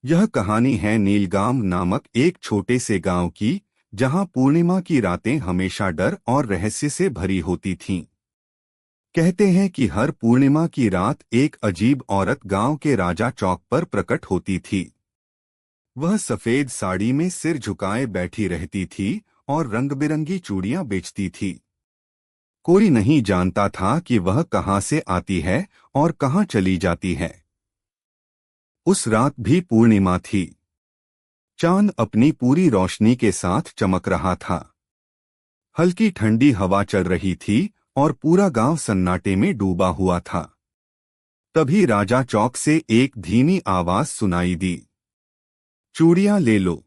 यह कहानी है नीलगाम नामक एक छोटे से गांव की, जहां पूर्णिमा की रातें हमेशा डर और रहस्य से भरी होती थीं। कहते हैं कि हर पूर्णिमा की रात एक अजीब औरत गांव के राजा चौक पर प्रकट होती थी। वह सफेद साड़ी में सिर झुकाए बैठी रहती थी और रंग-बिरंगी चूड़ियां बेचती थी। कोई नहीं जानता था कि वह कहां से आती है और कहां चली जाती है। उस रात भी पूर्णिमा थी। चांद अपनी पूरी रोशनी के साथ चमक रहा था। हल्की ठंडी हवा चल रही थी और पूरा गांव सन्नाटे में डूबा हुआ था। तभी राजा चौक से एक धीमी आवाज सुनाई दी, चूड़ियां ले लो।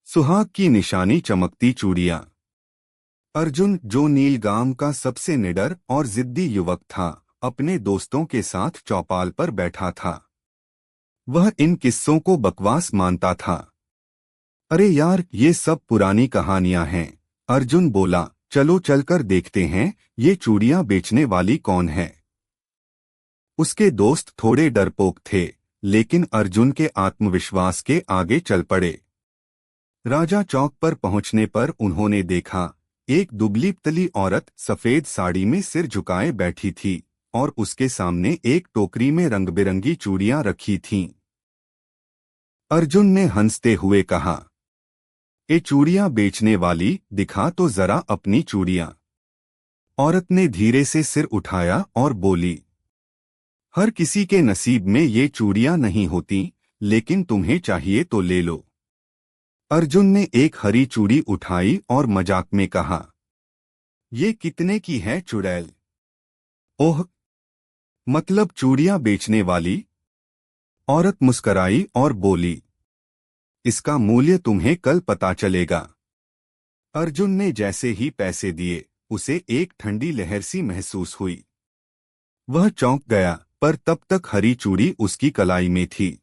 सुहाग की निशानी चमकती चूड़ियां। अर्जुन, जो नीलगाम का सबसे निडर और जिद्दी युवक था, अपने दोस्तों के साथ चौपाल पर बैठा था। वह इन किस्सों को बकवास मानता था। अरे यार, ये सब पुरानी कहानियां हैं। अर्जुन बोला, चलो चलकर देखते हैं ये चूड़ियां बेचने वाली कौन है। उसके दोस्त थोड़े डरपोक थे, लेकिन अर्जुन के आत्मविश्वास के आगे चल पड़े। राजा चौक पर पहुंचने पर उन्होंने देखा, एक दुबली-पतली औरत सफेद साड़ी में सिर झुकाए बैठी थी और उसके सामने एक टोकरी में रंग-बिरंगी चूड़ियां रखी थीं। अर्जुन ने हंसते हुए कहा, ये चूड़ियां बेचने वाली, दिखा तो जरा अपनी चूड़ियां। औरत ने धीरे से सिर उठाया और बोली, हर किसी के नसीब में ये चूड़ियां नहीं होती, लेकिन तुम्हें चाहिए तो ले लो। अर्जुन ने एक हरी चूड़ी उठाई और मजाक में कहा, ये कितने की है चुड़ैल? ओह, मतलब चूड़ियां बेचने वाली? औरत मुस्कराई और बोली, इसका मूल्य तुम्हें कल पता चलेगा। अर्जुन ने जैसे ही पैसे दिए, उसे एक ठंडी लहर सी महसूस हुई। वह चौंक गया, पर तब तक हरी चूड़ी उसकी कलाई में थी।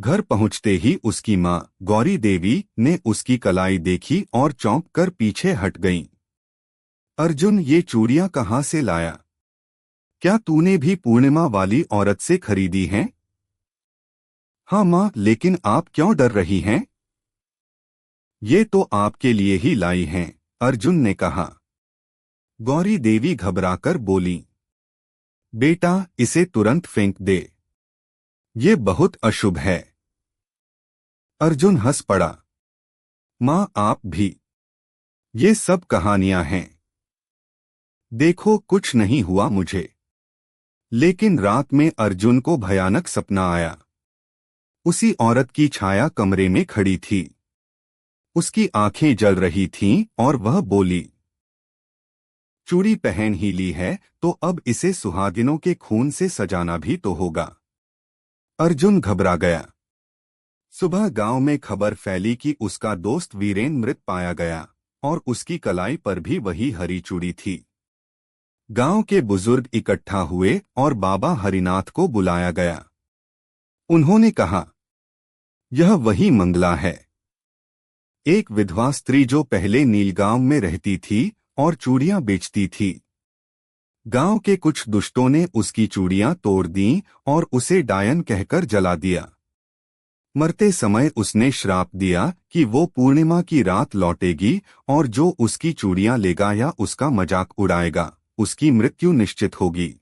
घर पहुंचते ही उसकी मां, गौरी देवी, ने उसकी कलाई देखी और चौंक कर पीछे हट गईं। अर्जुन, ये चूड़ियां कहां से लाया? क्या तूने भी पूर्णिमा वाली औरत से खरीदी हैं? हाँ मां, लेकिन आप क्यों डर रही हैं? ये तो आपके लिए ही लाई हैं, अर्जुन ने कहा। गौरी देवी घबराकर बोली, बेटा, इसे तुरंत फेंक दे। ये बहुत अशुभ है। अर्जुन हंस पड़ा, मां आप भी। ये सब कहानियां हैं। देखो, कुछ नहीं हुआ मुझे। लेकिन रात में अर्जुन को भयानक सपना आया। उसी औरत की छाया कमरे में खड़ी थी। उसकी आंखें जल रही थीं और वह बोली, चूड़ी पहन ही ली है तो अब इसे सुहागिनों के खून से सजाना भी तो होगा। अर्जुन घबरा गया। सुबह गांव में खबर फैली कि उसका दोस्त वीरेन मृत पाया गया और उसकी कलाई पर भी वही हरी चूड़ी थी। गांव के बुजुर्ग इकट्ठा हुए और बाबा हरिनाथ को बुलाया गया। उन्होंने कहा, यह वही मंगला है, एक विधवा स्त्री जो पहले नीलगांव में रहती थी और चूड़ियां बेचती थी। गांव के कुछ दुष्टों ने उसकी चूड़ियां तोड़ दीं और उसे डायन कहकर जला दिया। मरते समय उसने श्राप दिया कि वो पूर्णिमा की रात लौटेगी और जो उसकी चूड़ियां लेगा या उसका मजाक उड़ाएगा, उसकी मृत्यु निश्चित होगी।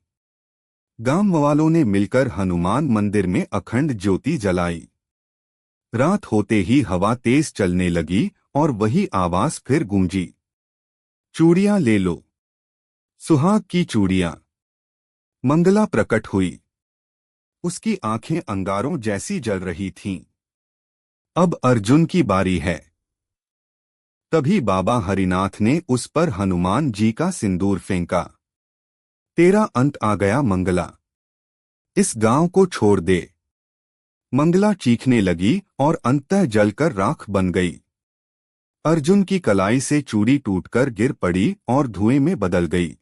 गांव वालों ने मिलकर हनुमान मंदिर में अखंड ज्योति जलाई। रात होते ही हवा तेज चलने लगी और वही आवाज फिर गूंजी, चूड़ियां ले लो। सुहाग की चूड़ियां। मंगला प्रकट हुई। उसकी आंखें अंगारों जैसी जल रही थीं। अब अर्जुन की बारी है। तभी बाबा हरिनाथ ने उस पर हनुमान जी का सिंदूर फेंका। तेरा अंत आ गया मंगला। इस गांव को छोड़ दे। मंगला चीखने लगी और अंततः जलकर राख बन गई। अर्जुन की कलाई से चूड़ी टूटकर गिर पड़ी और धुएं में बदल गई।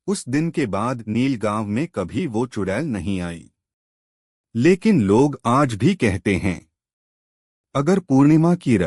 उस दिन के बाद नीलगांव में कभी वो चुड़ैल नहीं आई। लेकिन लोग आज भी कहते हैं, अगर पूर्णिमा की